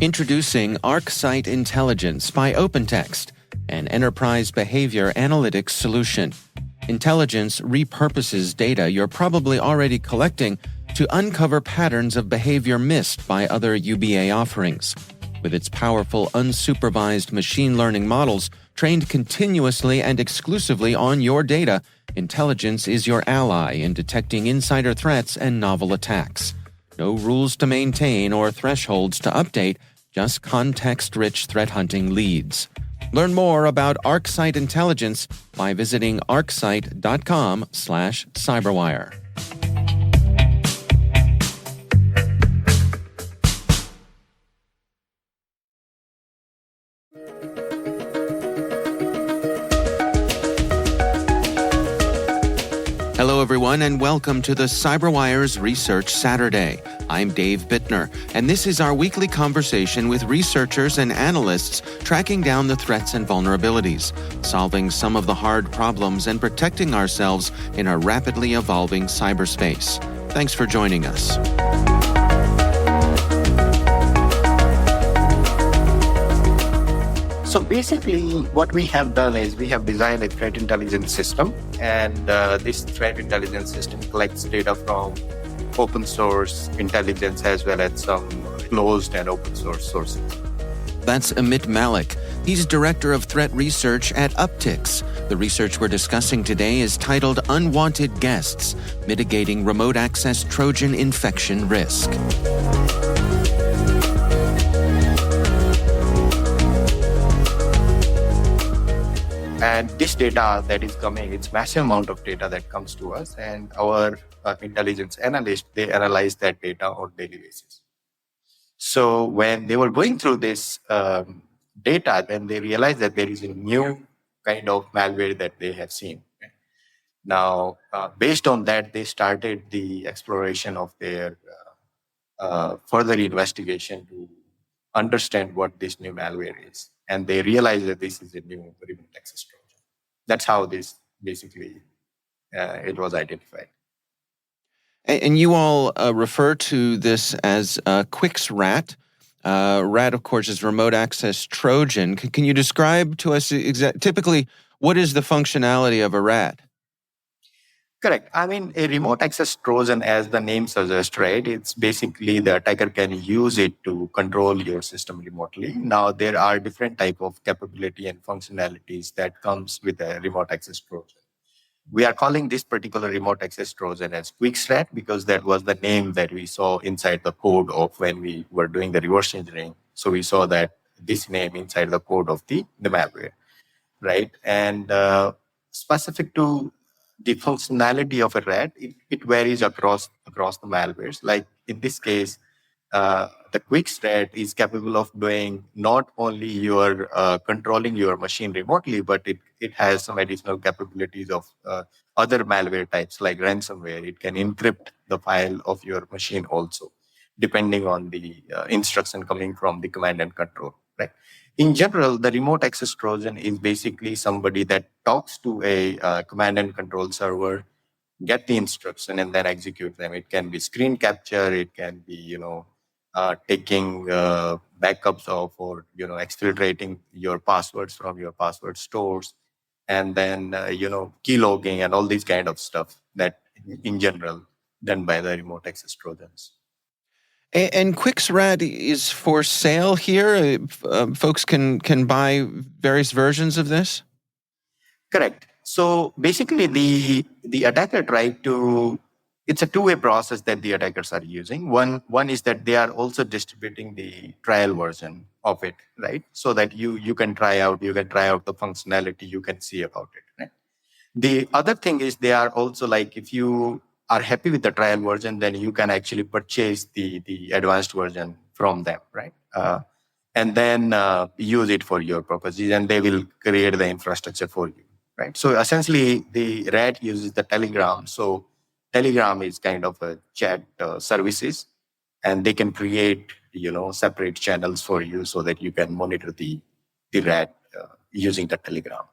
Introducing ArcSight Intelligence by OpenText, an enterprise behavior analytics solution. Intelligence repurposes data you're probably already collecting to uncover patterns of behavior missed by other UBA offerings. With its powerful, unsupervised machine learning models trained continuously and exclusively on your data, Intelligence is your ally in detecting insider threats and novel attacks. No rules to maintain or thresholds to update, just context-rich threat hunting leads. Learn more about ArcSight Intelligence by visiting arcsight.com/cyberwire. Hello, everyone, and welcome to the CyberWire's Research Saturday. I'm Dave Bittner, and this is our weekly conversation with researchers and analysts tracking down the threats and vulnerabilities, solving some of the hard problems, and protecting ourselves in a rapidly evolving cyberspace. Thanks for joining us. So basically, what we have done is we have designed a threat intelligence system, and this threat intelligence system collects data from open source intelligence as well as some closed and open source sources. That's Amit Malik. He's Director of Threat Research at Uptycs. The research we're discussing today is titled Unwanted Guests, Mitigating Remote Access Trojan Infection Risk. And this data that is coming, it's massive amount of data that comes to us, and our intelligence analysts, they analyze that data on a daily basis. So when they were going through this data, then they realized that there is a new kind of malware that they have seen. Now, based on that, they started the exploration of their further investigation to understand what this new malware is. And they realized that this is a new remote access Trojan. That's how this basically it was identified. And you all refer to this as QwixxRAT. RAT, of course, is Remote Access Trojan. Can you describe to us typically what is the functionality of a RAT? Correct. I mean, a remote access Trojan, as the name suggests, right? It's basically the attacker can use it to control your system remotely. Now, there are different type of capability and functionalities that comes with a remote access Trojan. We are calling this particular remote access Trojan as QwixxRAT because that was the name that we saw inside the code of when we were doing the reverse engineering. So we saw that this name inside the code of the malware, right? And specific to the functionality of a RAT, it varies across the malwares. Like in this case, the QwixxRAT is capable of doing not only your controlling your machine remotely, but it has some additional capabilities of other malware types like ransomware. It can encrypt the file of your machine also, depending on the instruction coming from the command and control. Right. In general, the remote access Trojan is basically somebody that talks to a command and control server, get the instruction, and then execute them. It can be screen capture. It can be, taking backups of or, exfiltrating your passwords from your password stores, and then, keylogging and all these kind of stuff that in general done by the remote access Trojans. And QwixxRAT is for sale here? Folks can buy various versions of this? Correct. So basically the attacker tried to, it's a two-way process that the attackers are using. One is that they are also distributing the trial version of it, right? So that you can try out the functionality, you can see about it, right? The other thing is they are also like, if you are happy with the trial version, then you can actually purchase the advanced version from them, right? And then use it for your purposes, and they will create the infrastructure for you, right? So essentially, the RAT uses the Telegram. So Telegram is kind of a chat services, and they can create, separate channels for you so that you can monitor the RAT using the Telegram.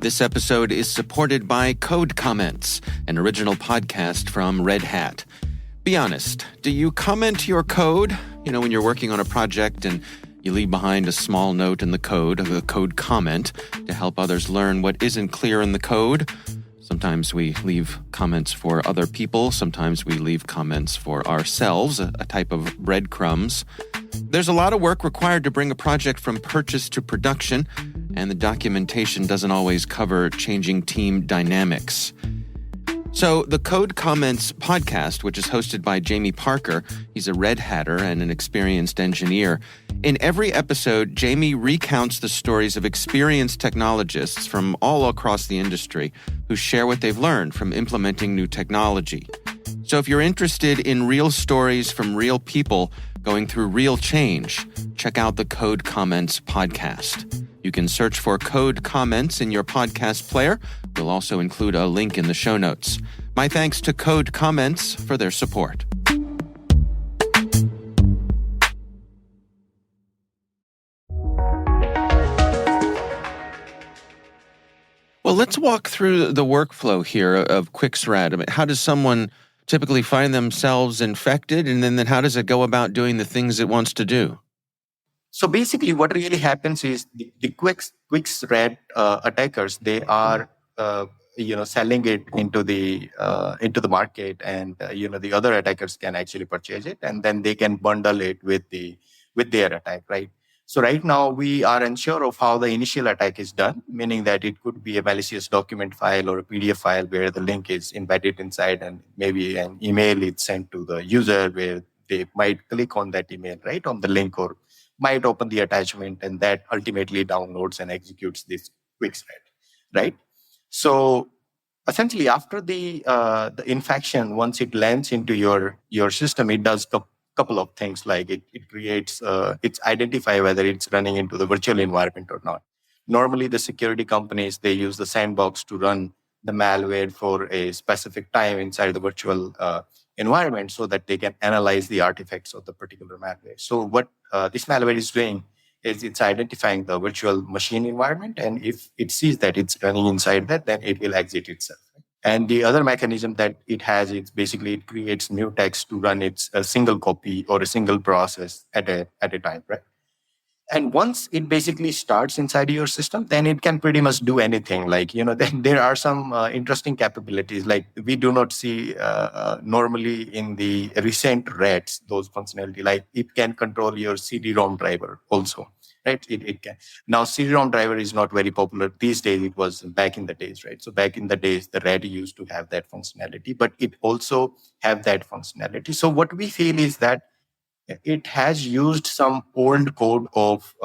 This episode is supported by Code Comments, an original podcast from Red Hat. Be honest, do you comment your code? When you're working on a project and you leave behind a small note in the code, a code comment, to help others learn what isn't clear in the code. Sometimes we leave comments for other people. Sometimes we leave comments for ourselves, a type of breadcrumbs. There's a lot of work required to bring a project from purchase to production, and the documentation doesn't always cover changing team dynamics. So the Code Comments podcast, which is hosted by Jamie Parker, he's a Red Hatter and an experienced engineer. In every episode, Jamie recounts the stories of experienced technologists from all across the industry who share what they've learned from implementing new technology. So if you're interested in real stories from real people going through real change, check out the Code Comments podcast. You can search for Code Comments in your podcast player. We'll also include a link in the show notes. My thanks to Code Comments for their support. Well, let's walk through the workflow here of QwixxRAT. How does someone typically find themselves infected, and then how does it go about doing the things it wants to do? So basically, what really happens is the QwixxRAT attackers, they are selling it into the market, and the other attackers can actually purchase it, and then they can bundle it with their attack, right? So right now we are unsure of how the initial attack is done, meaning that it could be a malicious document file or a PDF file where the link is embedded inside, and maybe an email is sent to the user where they might click on that email, right, on the link, or might open the attachment, and that ultimately downloads and executes this QwixxRAT, right? So essentially, after the infection, once it lands into your system, it does couple of things, like it creates it's identify whether it's running into the virtual environment or not. Normally, the security companies, they use the sandbox to run the malware for a specific time inside the virtual environment so that they can analyze the artifacts of the particular malware. So what this malware is doing is it's identifying the virtual machine environment, and if it sees that it's running inside that, then it will exit itself. And the other mechanism that it has is basically it creates mutex to run its a single copy or a single process at a time, right? And once it basically starts inside your system, then it can pretty much do anything. Like, then there are some interesting capabilities. Like, we do not see normally in the recent RATs, those functionality, like it can control your CD-ROM driver also, right? It can. Now, CD-ROM driver is not very popular these days. It was back in the days, right? So back in the days, the RAT used to have that functionality, but it also have that functionality. So what we feel is that it has used some old code of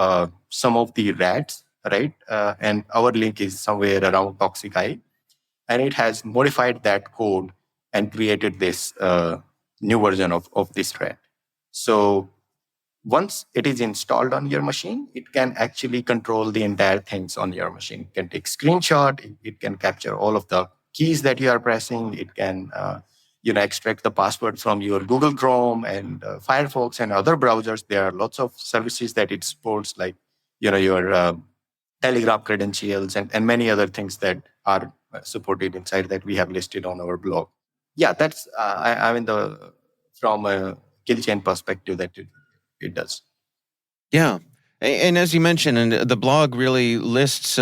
some of the RATs, right? And our link is somewhere around Toxic Eye. And it has modified that code and created this new version of this RAT. So once it is installed on your machine, it can actually control the entire things on your machine. It can take screenshot. It can capture all of the keys that you are pressing. It can extract the password from your Google Chrome and Firefox and other browsers. There are lots of services that it supports, like your Telegram credentials and many other things that are supported inside that we have listed on our blog. Yeah, that's I mean from a kill chain perspective that it does. Yeah. And as you mentioned, and the blog really lists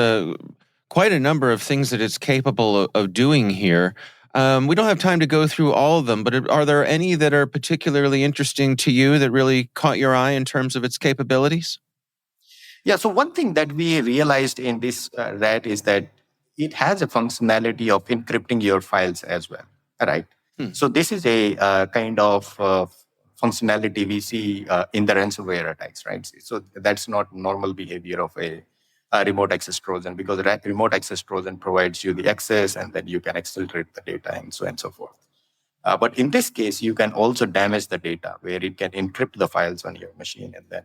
quite a number of things that it's capable of doing here. We don't have time to go through all of them, but are there any that are particularly interesting to you that really caught your eye in terms of its capabilities? Yeah, so one thing that we realized in this RAT is that it has a functionality of encrypting your files as well, right? So this is a kind of functionality we see in the ransomware attacks, right? So that's not normal behavior of a remote access Trojan, because remote access Trojan provides you the access and then you can accelerate the data and so on and so forth. But in this case, you can also damage the data, where it can encrypt the files on your machine, and then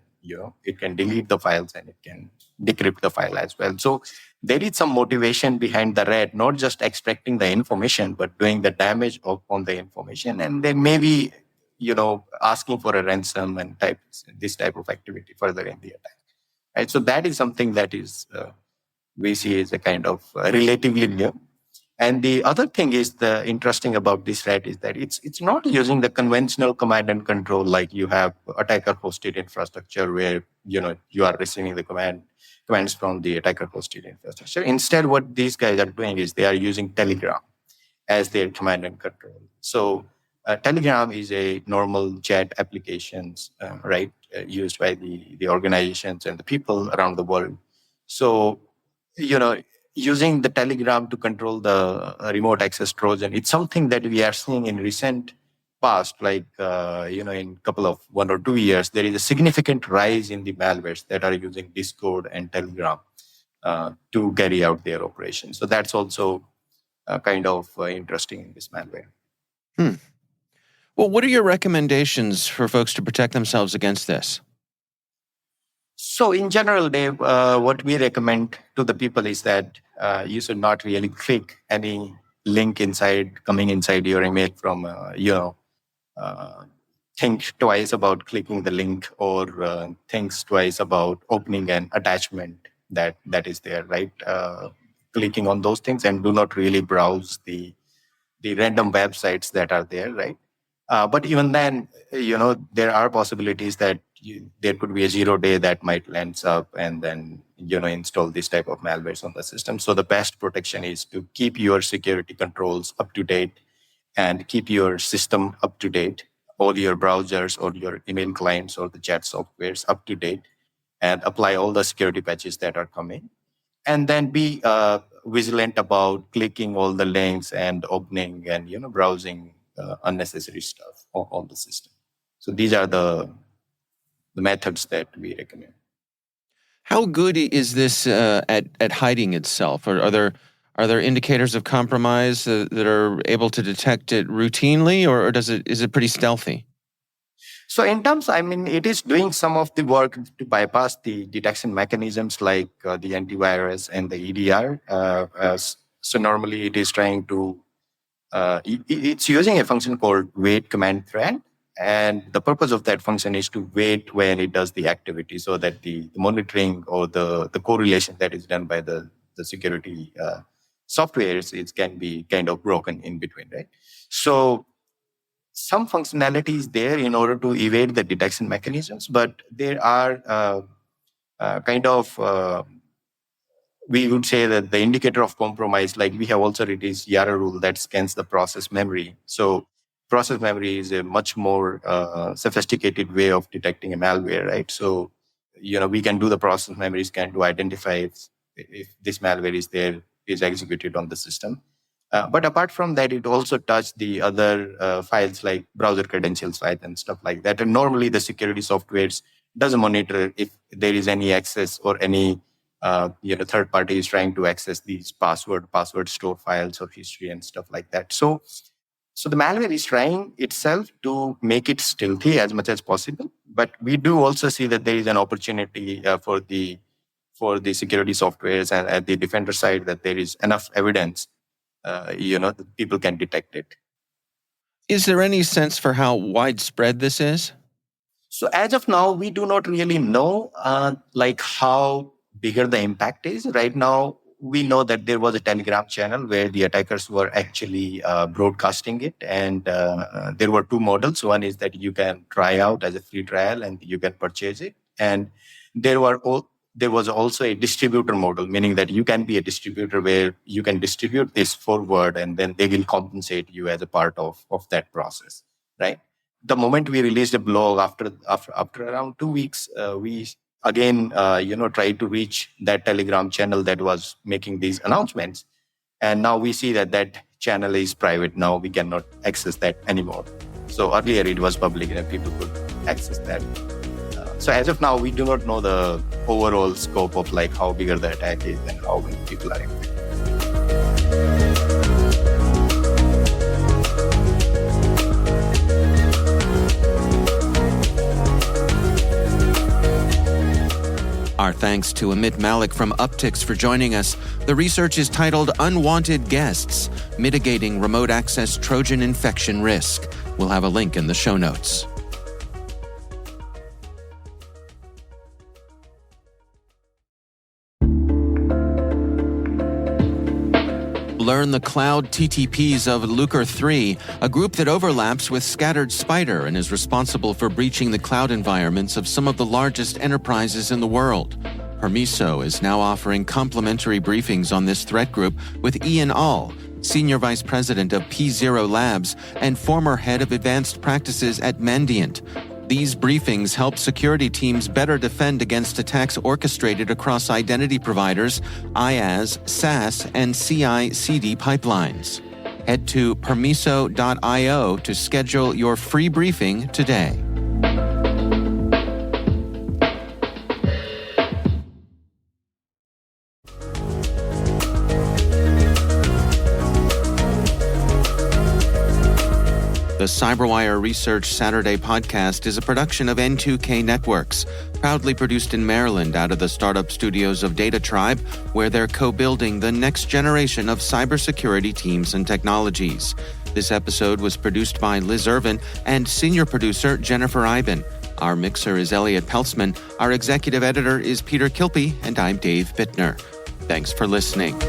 it can delete the files and it can decrypt the file as well. So there is some motivation behind the RAT, not just extracting the information, but doing the damage on the information, and then maybe asking for a ransom and this type of activity further in the attack. Right? So that is something that is we see is a kind of relatively new. And the other thing is the interesting about this rat is that it's not using the conventional command and control like you have attacker hosted infrastructure where you are receiving the commands from the attacker hosted infrastructure. Instead, what these guys are doing is they are using Telegram as their command and control. So Telegram is a normal chat applications, right, used by the organizations and the people around the world. So, you know, using the Telegram to control the remote access Trojan, it's something that we are seeing in recent past, like, in couple of 1 or 2 years, there is a significant rise in the malwares that are using Discord and Telegram to carry out their operations. So that's also kind of interesting in this malware. Well, what are your recommendations for folks to protect themselves against this? So in general, Dave, what we recommend to the people is that you should not really click any link coming inside your email from, think twice about clicking the link or think twice about opening an attachment that is there, right? Clicking on those things, and do not really browse the random websites that are there, right? But even then, there are possibilities that there could be a 0 day that might lands up and then, install this type of malwares on the system. So the best protection is to keep your security controls up to date and keep your system up to date, all your browsers or your email clients or the chat softwares up to date, and apply all the security patches that are coming. And then be vigilant about clicking all the links and opening and browsing unnecessary stuff on the system. So these are the methods that we recommend. How good is this at hiding itself? Or are there indicators of compromise that are able to detect it routinely, or is it pretty stealthy? So in terms, it is doing some of the work to bypass the detection mechanisms like the antivirus and the EDR. So normally it is trying to, it's using a function called wait command thread. And the purpose of that function is to wait when it does the activity so that the monitoring or the correlation that is done by the security softwares can be kind of broken in between, right? So some functionality is there in order to evade the detection mechanisms, but there are we would say that the indicator of compromise, like we have also released Yara rule that scans the process memory. So process memory is a much more sophisticated way of detecting a malware, right? So, we can do the process memory scan to identify if this malware is executed on the system. But apart from that, it also touched the other files like browser credentials, right, and stuff like that. And normally the security softwares doesn't monitor if there is any access or any third party is trying to access these password store files or history and stuff like that. So the malware is trying itself to make it stealthy as much as possible. But we do also see that there is an opportunity for the security softwares and at the defender side that there is enough evidence that people can detect it. Is there any sense for how widespread this is? So as of now, we do not really know how bigger the impact is. Right now, we know that there was a Telegram channel where the attackers were actually broadcasting it. And there were two models. One is that you can try out as a free trial and you can purchase it. And there was also a distributor model, meaning that you can be a distributor where you can distribute this forward and then they will compensate you as a part of that process, right? The moment we released a blog after around 2 weeks, we again, tried to reach that Telegram channel that was making these announcements. And now we see that channel is private. Now we cannot access that anymore. So earlier it was public and people could access that. So as of now, we do not know the overall scope of how bigger the attack is and how many people are impacted. Our thanks to Amit Malik from Uptycs for joining us. The research is titled Unwanted Guests, Mitigating Remote Access Trojan Infection Risk. We'll have a link in the show notes. Learn the cloud TTPs of Lucre 3, a group that overlaps with Scattered Spider and is responsible for breaching the cloud environments of some of the largest enterprises in the world. Permiso is now offering complimentary briefings on this threat group with Ian All, Senior Vice President of P0 Labs and former Head of Advanced Practices at Mandiant. These briefings help security teams better defend against attacks orchestrated across identity providers, IaaS, SaaS, and CI/CD pipelines. Head to permiso.io to schedule your free briefing today. The CyberWire Research Saturday podcast is a production of N2K Networks, proudly produced in Maryland out of the startup studios of Data Tribe, where they're co-building the next generation of cybersecurity teams and technologies. This episode was produced by Liz Irvin and senior producer Jennifer Iben. Our mixer is Elliot Peltzman, our executive editor is Peter Kilpie, and I'm Dave Bittner. Thanks for listening.